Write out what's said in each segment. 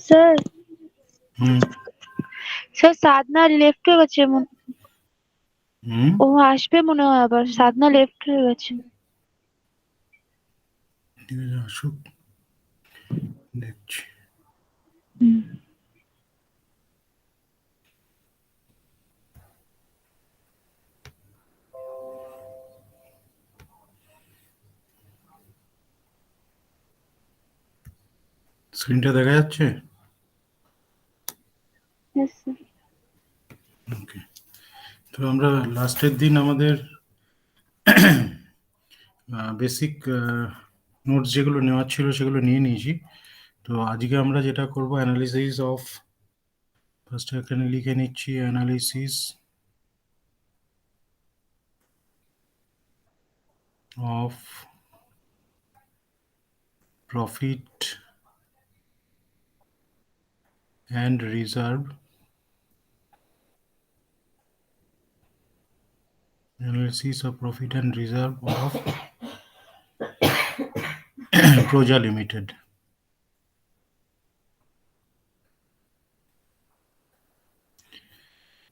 Sir হুম sir সাধনা left হয়ে গেছে হুম ও আসবে মনে হয় আবার। সাধনা লেফট হয়ে গেছে। ঠিক আছে, আসুক, দেখছি। হুম। স্ক্রিনটা দেখা যাচ্ছে? Yes, sir. ওকে, তো আমরা লাস্টের দিন আমাদের বেসিক নোটস যেগুলো নেওয়ার ছিল সেগুলো নিয়ে নিয়েছি। তো আজকে আমরা যেটা করব, অ্যানালিসিস অফ, ফার্স্ট এখানে লিখে নিচ্ছি analysis of profit and reserve, analysis of profit and reserve of Praja limited.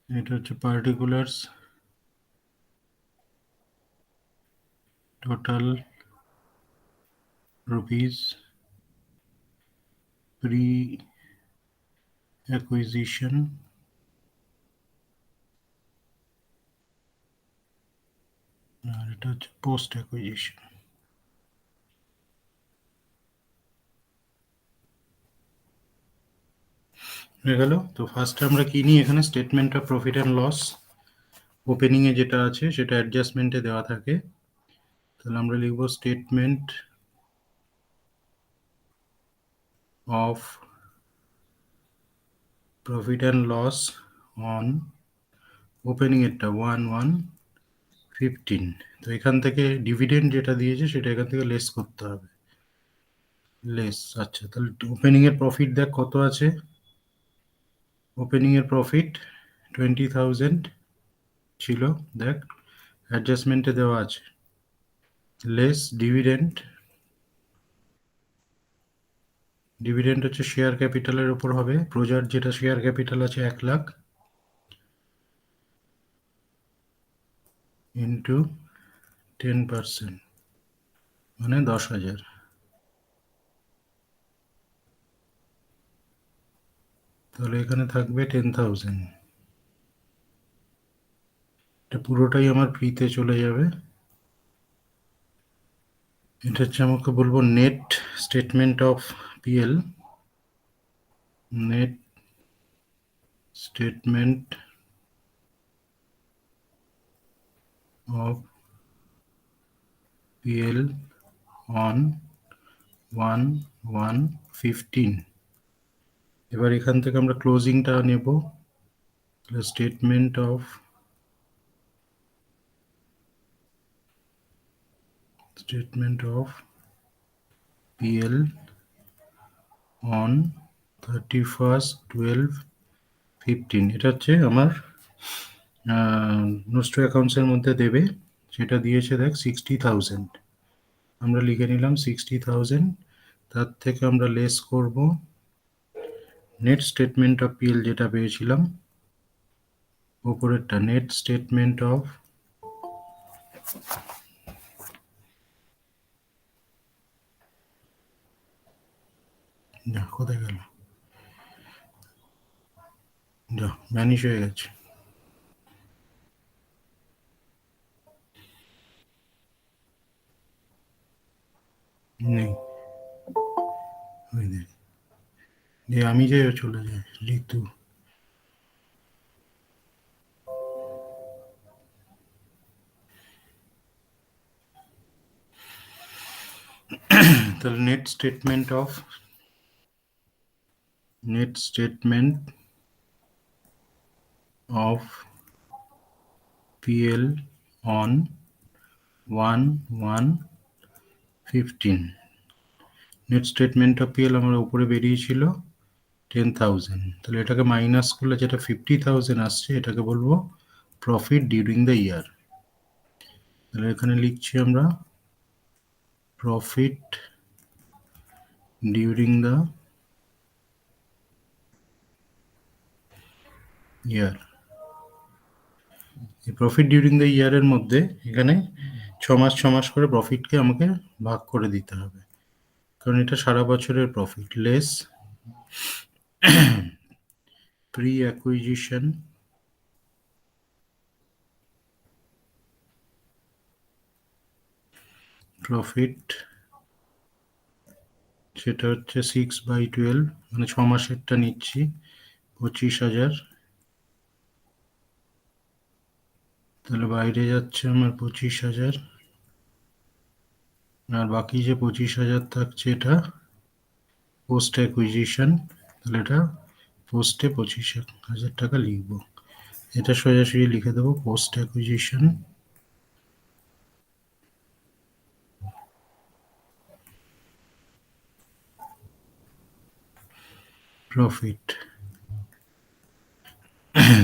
এটা হচ্ছে particulars, total rupees pre acquisition, আর এটা হচ্ছে পোস্ট অ্যাকুইজিশন। হয়ে গেল। তো ফার্স্টে আমরা কি নিই, এখানে statement of profit and loss. ওপেনিংয়ে যেটা আছে সেটা অ্যাডজাস্টমেন্টে দেওয়া থাকে, তাহলে আমরা লিখব statement of profit and loss on, opening এরটা 1/1/15। তো এখান থেকে ডিভিডেন্ড যেটা দিয়েছে সেটা এখান থেকে লেস করতে হবে, লেস। আচ্ছা, তাহলে ওপেনিং এর প্রফিট দেখ কত আছে। ওপেনিং এর প্রফিট 20,000 ছিল, দেখ অ্যাডজাস্টমেন্টে দেওয়া আছে, লেস ডিভিডেন্ড। ডিভিডেন্ড হচ্ছে শেয়ার ক্যাপিটালের উপর হবে, প্রজার যেটা শেয়ার ক্যাপিটাল আছে 1,00,000 ইন্টু 10%, মানে 10,000। তাহলে এখানে থাকবে 10,000, এটা পুরোটাই আমার ফ্রিতে চলে যাবে। এটা হচ্ছে আমাকে বলবো net statement of PL, net statement of PL on 1/1/15। এবার এখান থেকে আমরা ক্লোজিংটা নেব, স্টেটমেন্ট অফ পিএল অন 31/12/15। এটা হচ্ছে আমার নোস্টো অ্যাকাউন্টসের মধ্যে দেবে, সেটা দিয়েছে দেখ 60,000। আমরা লিখে নিলাম 60,000, তার থেকে আমরা লেস করব নেট স্টেটমেন্ট অফ পিএল যেটা পেয়েছিলাম, ওপরেরটা নেট স্টেটমেন্ট অফ, যা কোথায় গেল, যা ভ্যানিশ হয়ে গেছে। নেই, ওই দেখ, যে আমি যে চলে যাই লিখতু। তাহলে net statement of PL on 1/1/15। Net statement of PL আমার উপরে বেরিয়েছিল 10,000, তাহলে এটাকে মাইনাস করলে যেটা 50,000 আসছে এটাকে বলবো প্রফিট ডিউরিং দ্য ইয়ার। তাহলে এখানে লিখছি আমরা প্রফিট ডিউরিং দ্য ইয়ার। এই প্রফিট ডিউরিং দ্য ইয়ারের মধ্যে এখানে 6 মাস করে প্রফিটকে আমাকে ভাগ করে দিতে হবে, কারণ এটা সারা বছরের profit. Less pre acquisition profit, সেটা হচ্ছে 6/12, মানে 6 মাসেরটা নিচ্ছি 25,000, তাহলে বাইরে যাচ্ছে আমার 25,000, আর বাকি যে 25,000 থাকছে এটা পোস্ট অ্যাকুইজিশন, তাহলে এটা পোস্টে 25,000 টাকা লিখবো। এটা সোজাসুজি লিখে দেবো পোস্ট অ্যাকুইজিশন প্রফিট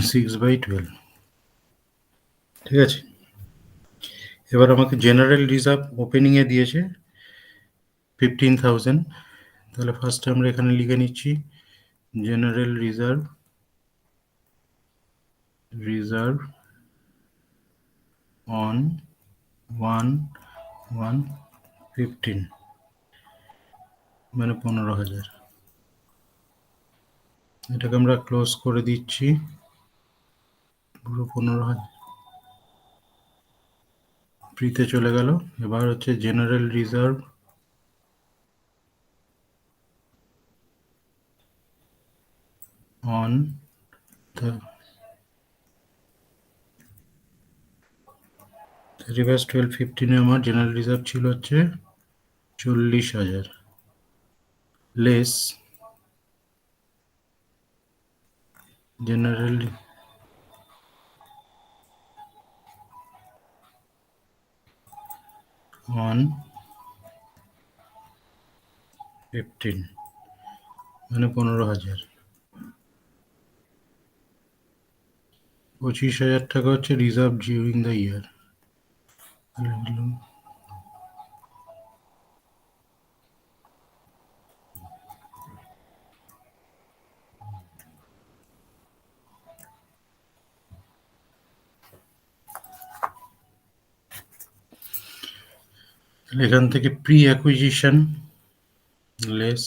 6/12। ঠিক আছে, এবার আমাকে জেনারেল রিজার্ভ ওপেনিংয়ে দিয়েছে 15,000, তাহলে ফার্স্টে আমরা এখানে লিখে নিচ্ছি জেনারেল রিজার্ভ অন 1/1/15, মানে 15,000। এটাকে আমরা ক্লোজ করে দিচ্ছি, পুরো 15,000 প্রিতে চলে গেল। এবার হচ্ছে জেনারেল রিজার্ভ অন 31/12/15 আমার জেনারেল রিজার্ভ ছিল হচ্ছে 40,000, লেস জেনারেল অন 15, মানে 15,000। 25,000 টাকা হচ্ছে রিজার্ভ ডিউরিং দ্য ইয়ার। এখান থেকে pre acquisition less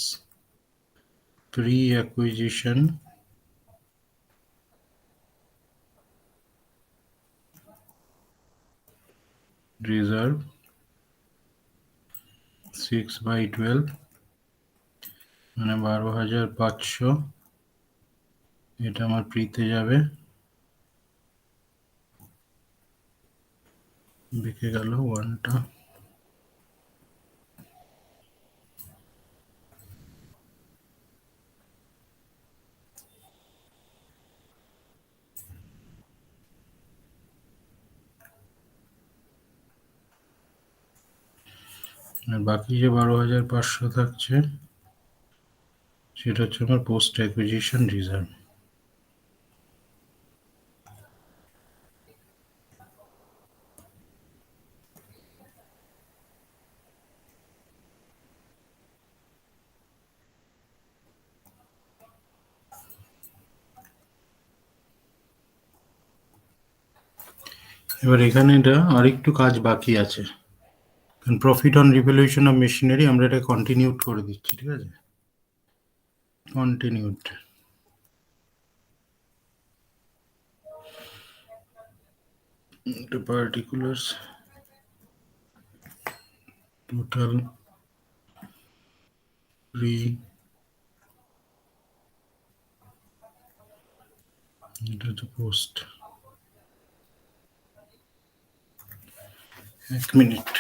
pre acquisition reserve 6/12, মানে 12,500, এটা আমার প্রিতে যাবে, বেঁকে গেল ওয়ানটা। আর বাকি যে 12,500 থাকছে সেটা হচ্ছে আমার পোস্ট অ্যাকুইজিশন রিজার্ভ। এবার এখানে এটা আরেকটু কাজ বাকি আছে, কারণ profit on revaluation of machinery আমরা এটা কন্টিনিউড করে দিচ্ছি। ঠিক আছে, কন্টিনিউড। পার্টিকুলার্স টোটাল প্রি, এটা হচ্ছে পোস্ট। 1 মিনিট।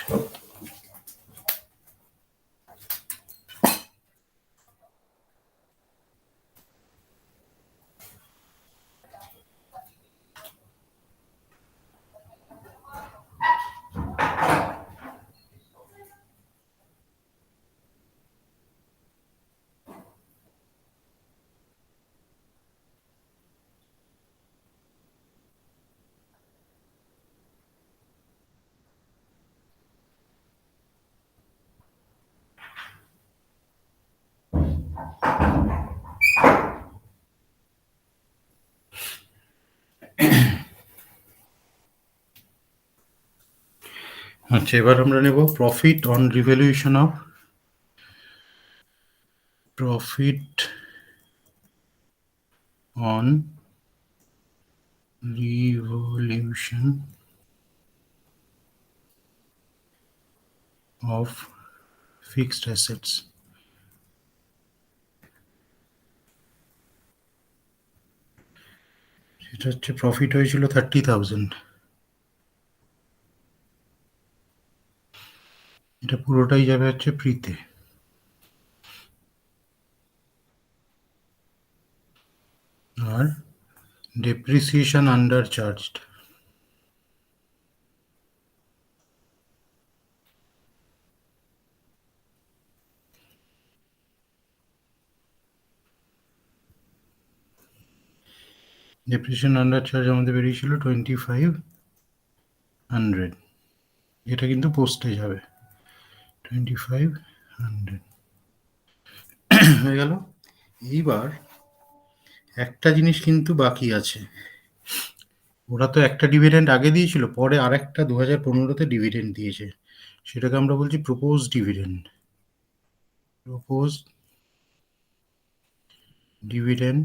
আচ্ছা, এবার আমরা নেব profit on revaluation of profit on revaluation of fixed assets. সেটা হচ্ছে প্রফিট হয়েছিল 30,000। এটা পুরোটাই যাবে হচ্ছে প্রিতে। আর depreciation under charged, depreciation under charge আমাদের বেরিয়েছিল 2500। এটা কিন্তু পোস্টে যাবে 2500 হয়ে গেল। এইবার একটা জিনিস কিন্তু বাকি আছে। ওরা তো একটা ডিভিডেন্ড আগে দিয়েছিল, পরে আরেকটা 2015-তে ডিভিডেন্ড দিয়েছে, সেটাকে আমরা বলছি propose dividend. Propose dividend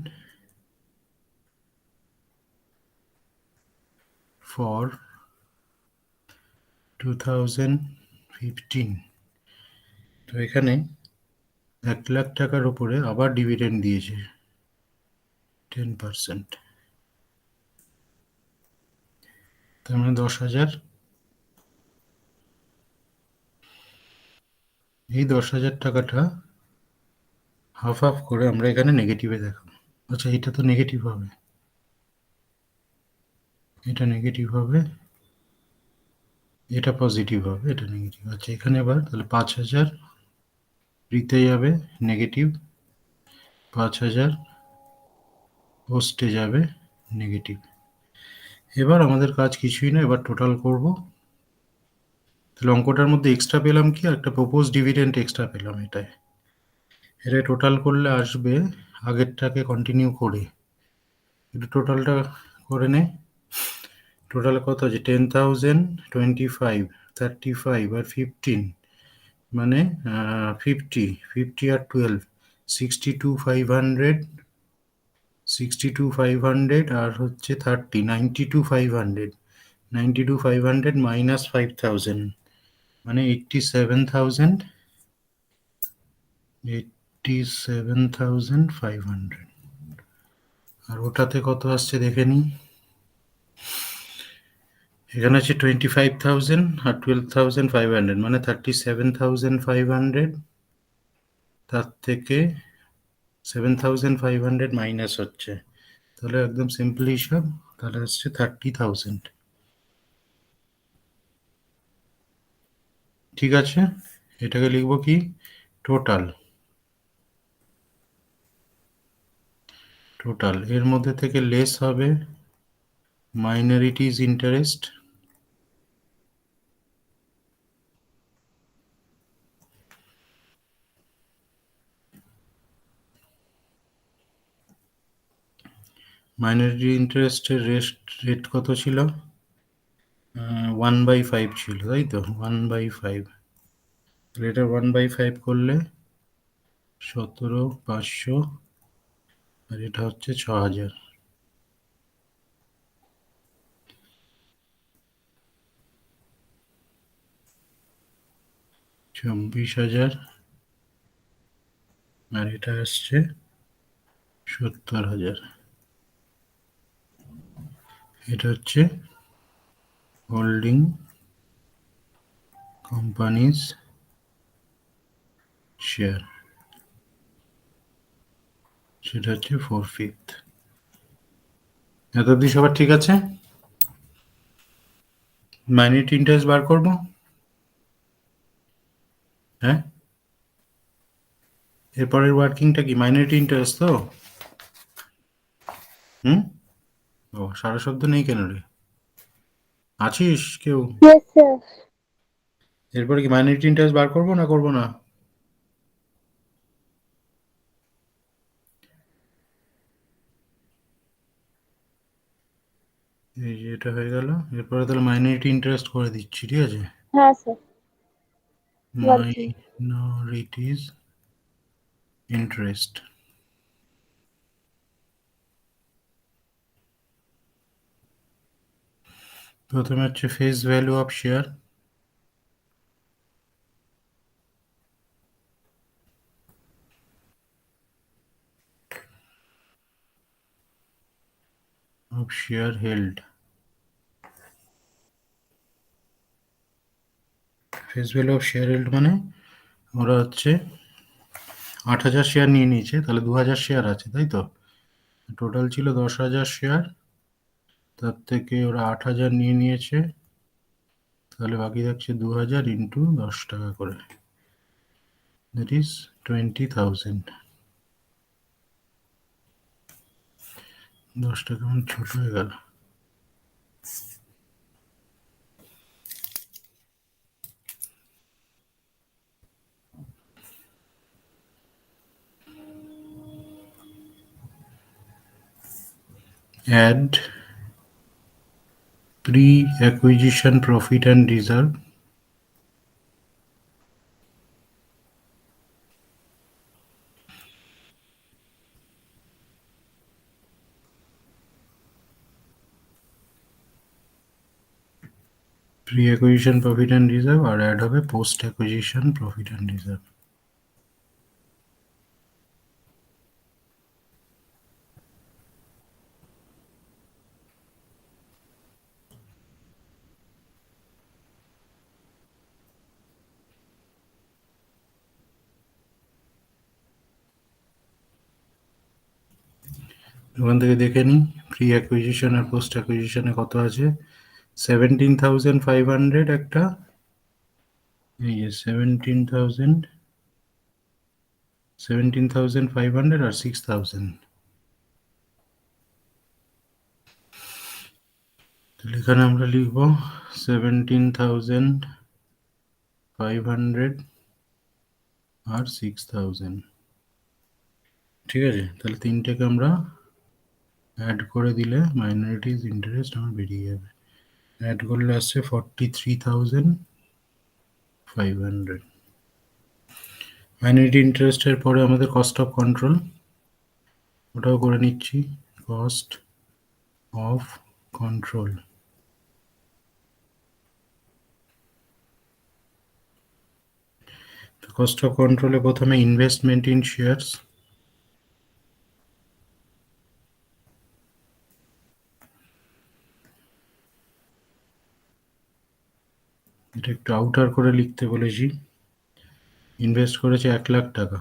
for 2015। তো এখানে 1,00,000 টাকার উপরে আবার ডিভিডেন্ড দিয়েছে 10%, তার মানে 10,000। এই 10,000 টাকাটা হাফ হাফ করে আমরা এখানে নেগেটিভে দেখাবো। আচ্ছা, এটা তো নেগেটিভ হবে, এটা নেগেটিভ হবে, এটা পজিটিভ হবে, এটা নেগেটিভ। আচ্ছা, এখানে আবার তাহলে 5,000 রিতে যাবে নেগেটিভ, 5,000 পোস্টে যাবে নেগেটিভ। এবার আমাদের কাজ কিছুই না, এবার টোটাল করব। তাহলে অঙ্কটার মধ্যে এক্সট্রা পেলাম কি, একটা প্রপোজ ডিভিডেন্ড এক্সট্রা পেলাম। এটা টোটাল করলে আসবে আগেরটাকে কন্টিনিউ করে। এটা টোটালটা করে নে। টোটাল কত আছে? 10,000, 25, 35 আর 15, মানে 50 আর 12, 62,500, 62,500 আর হচ্ছে 30, 92,500, 92,500 মাইনাস 5,000, মানে 87,000, 87,500। আর ওটাতে কত আসছে দেখে নিই। এখানে আছে 25,000 আর 12,500, মানে 37,500। তার থেকে 7,500 মাইনাস হচ্ছে, তাহলে একদম সিম্পল হিসাব, তাহলে আসছে 30,000। ঠিক আছে, এটাকে লিখবো কি, টোটাল। টোটাল এর মধ্যে থেকে লেস হবে মাইনরিটিজ ইন্টারেস্ট, মাইনরিটি ইন্টারেস্টের রেট কত ছিল? 1/5 ছিল, তাই তো, 1/5। এটা 1/5 করলে 17,500, আর এটা হচ্ছে 6,000। 24,000, আর এটা আসছে 70,000। এটা হচ্ছে হোল্ডিং কোম্পানিজ শেয়ার, সেটা হচ্ছে 4/5। এত অব্দি সবার ঠিক আছে? মাইনরিটি ইন্টারেস্ট বার করবো, হ্যাঁ? এরপরের ওয়ার্কিংটা কি মাইনরিটি ইন্টারেস্ট তো? হুম? ও, সারা শব্দ নেই কেন রে? আছিস কেউ? Yes, sir. এরপরে কি মাইনরিটি ইন্টারেস্ট বার করবো না করবো না? এই যে এটা হয়ে গেল। এরপরে তাহলে মাইনরিটি ইন্টারেস্ট করে দিচ্ছি, ঠিক আছে? হ্যাঁ স্যার, বলছি। minorities interest। প্রথমে হচ্ছে face value of share, of share held. Face value of share held মানে ওরা হচ্ছে 8,000 শেয়ার নিয়ে নিয়েছে, তাহলে 2,000 শেয়ার আছে, তাই তো? টোটাল ছিল 10,000 শেয়ার, তার থেকে ওরা 8,000 নিয়ে নিয়েছে, তাহলে বাকি থাকছে 2,000 ইন্টু 10 টাকা করে, দ্যাট ইজ 20,000। 10 টাকা আমার ছোট হয়ে গেল। Add pre-acquisition profit and reserve, pre-acquisition profit and reserve আর অ্যাড হবে post acquisition profit and reserve। ওখান থেকে দেখে নিই প্রি অ্যাকুইজিশন আর পোস্ট অ্যাকুইজিশনে কত আছে। 17,500 একটা, এই যে 17,500 আর 6,000। তাহলে এখানে আমরা লিখবো 17,500 আর 6,000। ঠিক আছে, তাহলে তিনটেকে আমরা অ্যাড করে দিলে মাইনরিটিজ ইন্টারেস্ট আমার বেরিয়ে যাবে। অ্যাড করলে আসছে 43,500। মাইনরিটি ইন্টারেস্টের পরে আমাদের কস্ট অফ কন্ট্রোল, ওটাও করে নিচ্ছি। কস্ট অফ কন্ট্রোল, তো কস্ট অফ কন্ট্রোলে প্রথমে ইনভেস্টমেন্ট ইন শেয়ারস, এটা একটু আউটার করে লিখতে বলেছি। ইনভেস্ট করেছে 1,00,000 টাকা,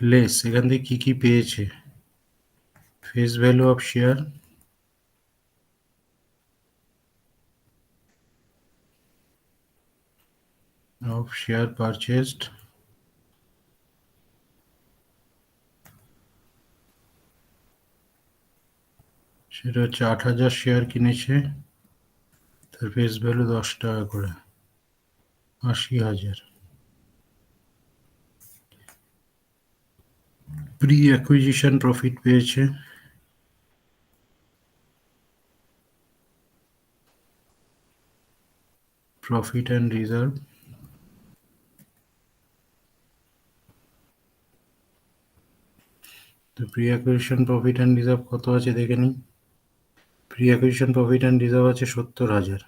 লেস এখান থেকে কি কি পেয়েছে, face value of share, of share purchased, সেটা হচ্ছে 8,000 শেয়ার কিনেছে, তার ফেস ভ্যালু 10 টাকা করে, 80,000। প্রি অ্যাকুইজিশন প্রফিট পেয়েছে, প্রফিট অ্যান্ড রিজার্ভ, তো pre acquisition profit and reserve কত আছে দেখে নিই। Pre acquisition profit and reserve আছে 70,000,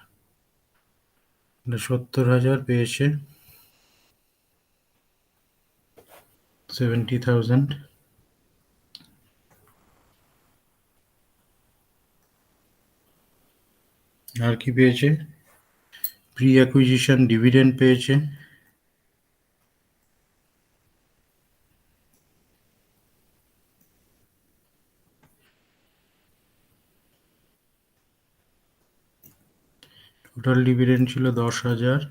70,000 পেয়েছে 70,000। আর কি পেয়েছে, প্রি অ্যাকুইজিশন ডিভিডেন্ড পেয়েছে, টোটাল ডিভিডেন্ড ছিল 10,000,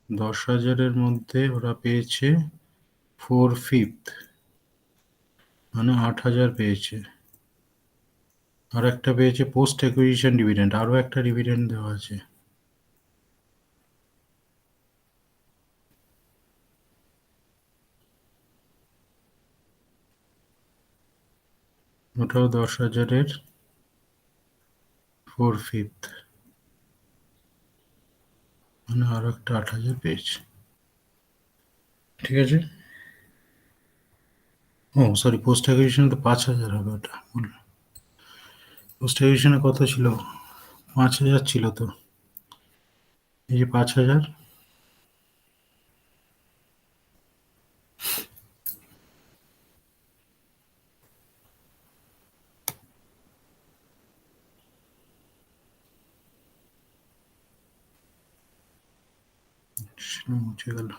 10,000-এর মধ্যে ওরা পেয়েছে 4/5, মানে 8,000 পেয়েছে। আর একটা পেয়েছে পোস্ট অ্যাকুইজিশন ডিভিডেন্ড, আরও একটা ডিভিডেন্ড দেওয়া আছে, ওটাও 10,000-এর 4/5। মানে আরো একটা 8,000 পেয়েছে, ঠিক আছে। ও সরি, পোস্ট অ্যাকুইজিশনে তো 5,000 হবে, ওটা ভুল। পোস্ট অ্যাকুইজিশনে কত ছিল? 5,000 ছিল তো, এই যে 5,000। মুছে গেল।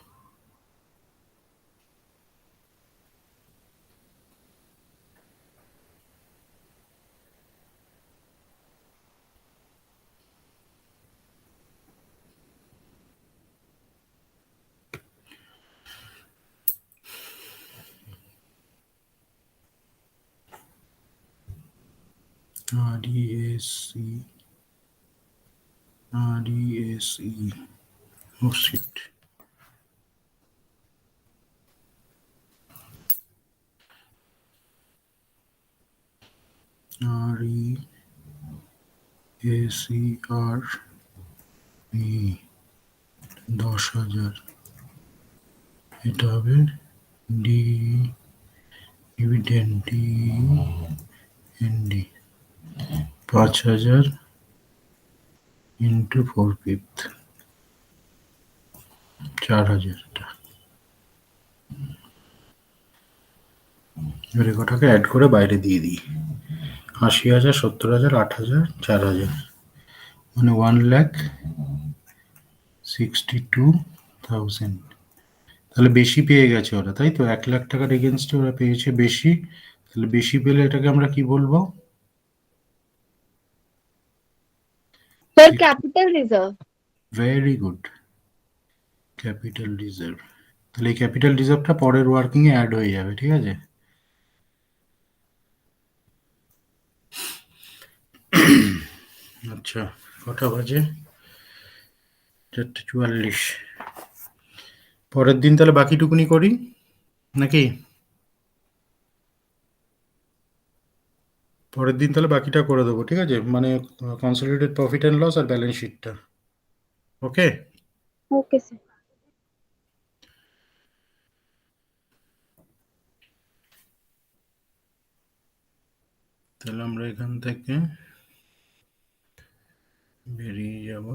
RESE, RESE, oh shit. RESERE 10,000, এটা হবে ডি ডিভিডেন্ড, DND 5,000 ইন্টু 4/5, 4,000। এবার কটাকে অ্যাড করে বাইরে দিয়ে দিই। 80,000, 70,000, 8,000, 4,000, মানে 1,62,000। তাহলে বেশি পেয়ে গেছে ওরা, তাই তো? 1,00,000 টাকার এগেনস্টে ওরা পেয়েছে বেশি। তাহলে বেশি পেলে এটাকে আমরা কি বলবো? Sir capital reserve. Very good, capital reserve. তাহলে এই ক্যাপিটাল রিজার্ভটা পরের ওয়ার্কিং এ অ্যাড হয়ে যাবে, ঠিক আছে। আচ্ছা, কটা বাজে? 4:44। পরের দিন তাহলে বাকিটুকুনি করি নাকি? পরের দিন তাহলে বাকিটা করে দেবো, ঠিক আছে, মানে কনসলিডেটেড প্রফিট অ্যান্ড লস আর ব্যালেন্স শিটটা। ওকে। Okay sir. তাহলে আমরা এখান থেকে বেরিয়ে যাব।